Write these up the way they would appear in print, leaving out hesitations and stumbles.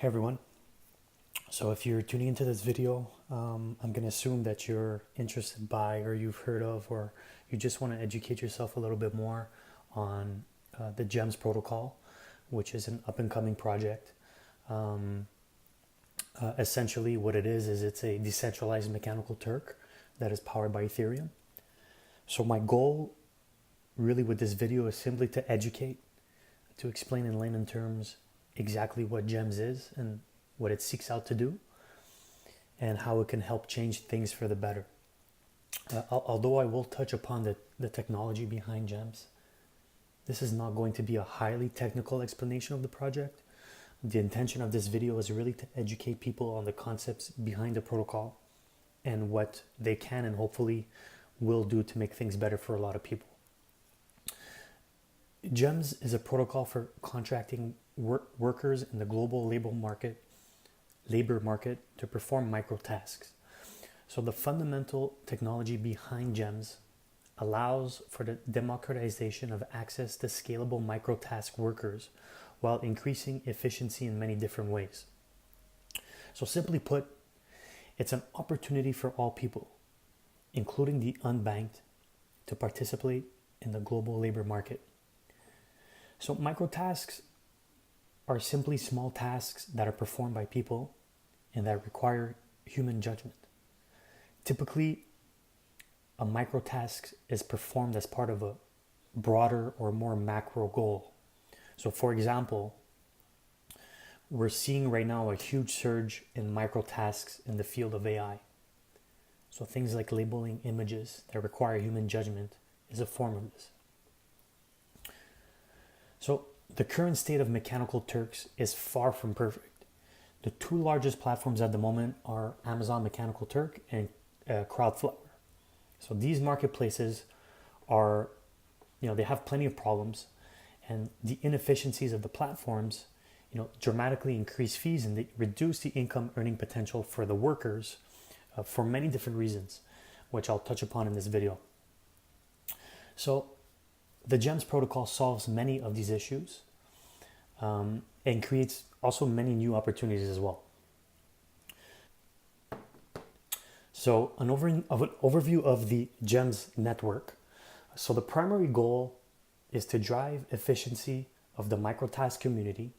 Hey everyone. So if you're tuning into this video, I'm going to assume that you're interested by or you've heard of or you just want to educate yourself a little bit more on the GEMS protocol, which is an up and coming project. Essentially what it is it's a decentralized mechanical Turk that is powered by Ethereum. So my goal really with this video is simply to educate, to explain in layman terms exactly what GEMS is and what it seeks out to do and how it can help change things for the better. Although I will touch upon the technology behind GEMS, this is not going to be a highly technical explanation of the project. The intention of this video is really to educate people on the concepts behind the protocol and what they can and hopefully will do to make things better for a lot of people. GEMS is a protocol for contracting workers in the global labor market to perform micro tasks. So the fundamental technology behind GEMS allows for the democratization of access to scalable micro task workers while increasing efficiency in many different ways. So simply put, it's an opportunity for all people, including the unbanked, to participate in the global labor market. So microtasks are simply small tasks that are performed by people and that require human judgment. Typically, a microtask is performed as part of a broader or more macro goal. So for example, we're seeing right now a huge surge in microtasks in the field of AI. So things like labeling images that require human judgment is a form of this. So the current state of mechanical Turks is far from perfect. The two largest platforms at the moment are Amazon Mechanical Turk and Crowdflower. So these marketplaces are, they have plenty of problems, and the inefficiencies of the platforms, dramatically increase fees and they reduce the income earning potential for the workers for many different reasons, which I'll touch upon in this video. So the GEMS protocol solves many of these issues and creates also many new opportunities as well. So an overview of the GEMS network. So the primary goal is to drive efficiency of the microtask community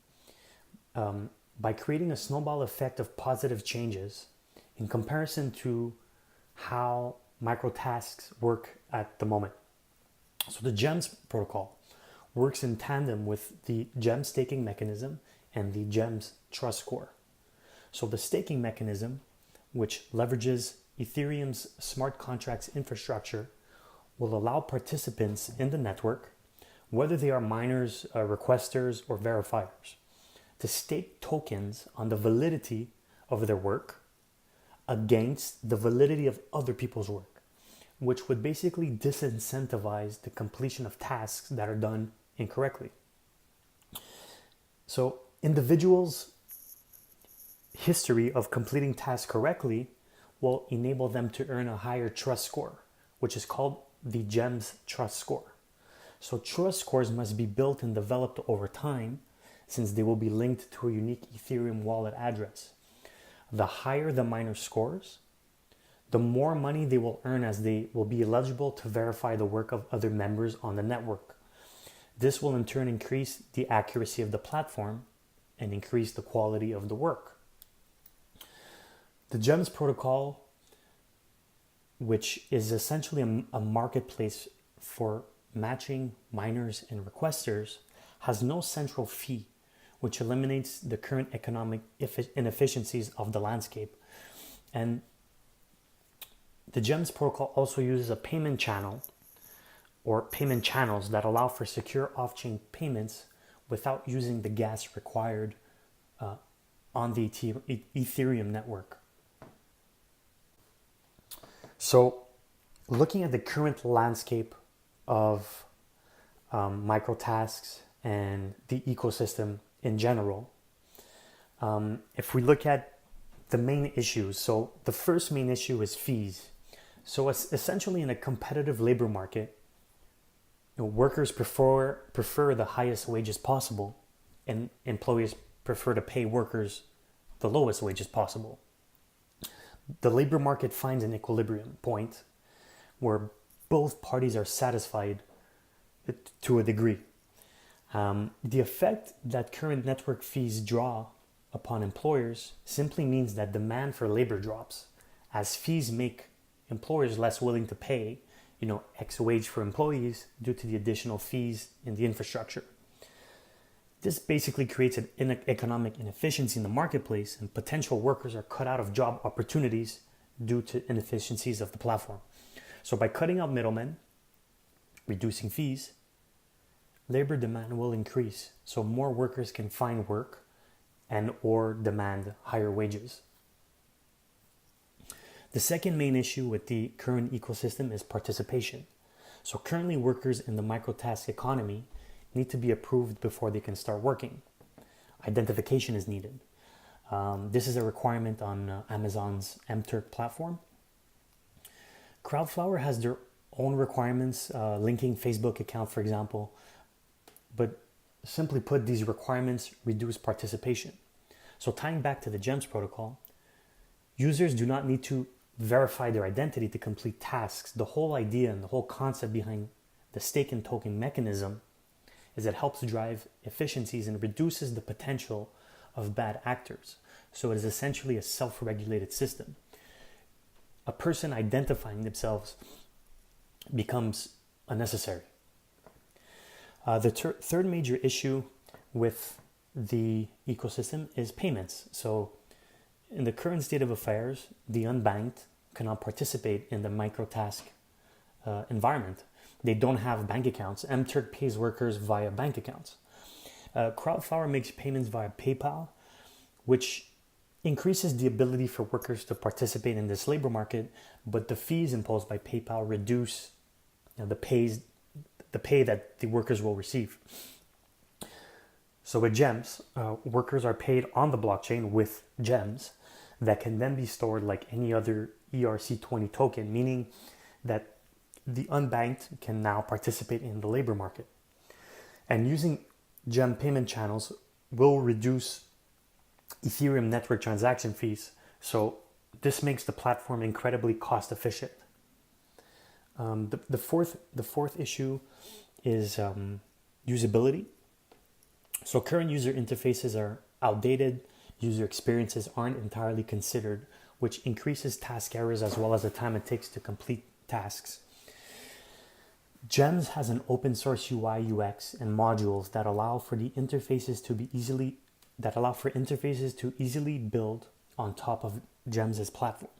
by creating a snowball effect of positive changes in comparison to how microtasks work at the moment. So the GEMS protocol works in tandem with the GEMS staking mechanism and the GEMS trust score. So the staking mechanism, which leverages Ethereum's smart contracts infrastructure, will allow participants in the network, whether they are miners, requesters, or verifiers, to stake tokens on the validity of their work against the validity of other people's work, which would basically disincentivize the completion of tasks that are done incorrectly. So individuals' history of completing tasks correctly will enable them to earn a higher trust score, which is called the GEMS trust score. So trust scores must be built and developed over time since they will be linked to a unique Ethereum wallet address. The higher the miner scores, the more money they will earn as they will be eligible to verify the work of other members on the network. This will in turn increase the accuracy of the platform and increase the quality of the work. The GEMS protocol, which is essentially a marketplace for matching miners and requesters, has no central fee, which eliminates the current economic inefficiencies of the landscape. And the GEMS protocol also uses a payment channel or payment channels that allow for secure off-chain payments without using the gas required on the Ethereum network. So looking at the current landscape of microtasks and the ecosystem in general, if we look at the main issues, so the first main issue is fees. So it's essentially in a competitive labor market, workers prefer the highest wages possible, and employers prefer to pay workers the lowest wages possible. The labor market finds an equilibrium point where both parties are satisfied to a degree. The effect that current network fees draw upon employers simply means that demand for labor drops, as fees make employers less willing to pay, X wage for employees due to the additional fees in the infrastructure. This basically creates an economic inefficiency in the marketplace, and potential workers are cut out of job opportunities due to inefficiencies of the platform. So by cutting out middlemen, reducing fees, labor demand will increase, so more workers can find work and or demand higher wages. The second main issue with the current ecosystem is participation. So currently workers in the microtask economy need to be approved before they can start working. Identification is needed. This is a requirement on Amazon's Turk platform. Crowdflower has their own requirements, linking Facebook account, for example. But simply put, these requirements reduce participation. So tying back to the GEMS protocol, users do not need to verify their identity to complete tasks. The whole idea and the whole concept behind the stake and token mechanism is it helps drive efficiencies and reduces the potential of bad actors. So it is essentially a self-regulated system. A person identifying themselves becomes unnecessary. The third major issue with the ecosystem is payments. So in the current state of affairs, the unbanked cannot participate in the microtask environment. They don't have bank accounts. Turk pays workers via bank accounts. Crowdflower makes payments via PayPal, which increases the ability for workers to participate in this labor market, but the fees imposed by PayPal reduce the pay that the workers will receive. So with GEMS, workers are paid on the blockchain with GEMS that can then be stored like any other ERC20 token, meaning that the unbanked can now participate in the labor market. And using GEM payment channels will reduce Ethereum network transaction fees. So this makes the platform incredibly cost efficient. The fourth issue is usability. So current user interfaces are outdated, user experiences aren't entirely considered, which increases task errors as well as the time it takes to complete tasks. GEMS has an open source UI, UX, and modules that allow for interfaces to easily build on top of GEMS' platform.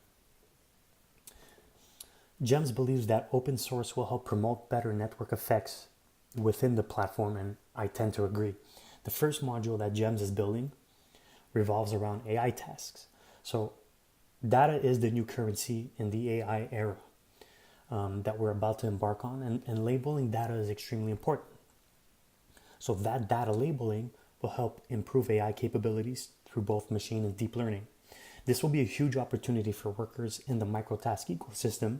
GEMS believes that open source will help promote better network effects within the platform, and I tend to agree. The first module that GEMS is building revolves around AI tasks. So data is the new currency in the AI era that we're about to embark on, and labeling data is extremely important. So that data labeling will help improve AI capabilities through both machine and deep learning. This will be a huge opportunity for workers in the microtask ecosystem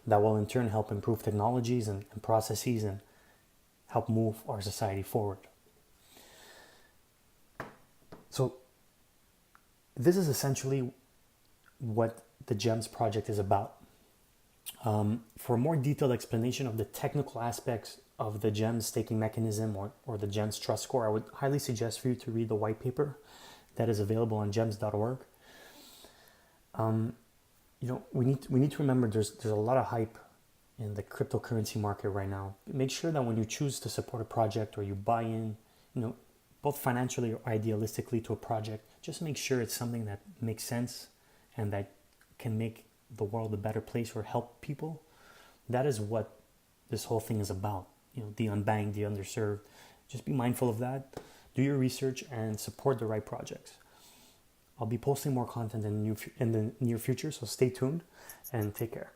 that will in turn help improve technologies and processes and help move our society forward. So this is essentially what the GEMS project is about. For a more detailed explanation of the technical aspects of the GEMS staking mechanism or the GEMS trust score, I would highly suggest for you to read the white paper that is available on gems.org. We need to remember there's a lot of hype in the cryptocurrency market right now. Make sure that when you choose to support a project or you buy in, both financially or idealistically to a project, just make sure it's something that makes sense and that can make the world a better place or help people. That is what this whole thing is about. The unbanked, the underserved. Just be mindful of that. Do your research and support the right projects. I'll be posting more content in the near future, so stay tuned and take care.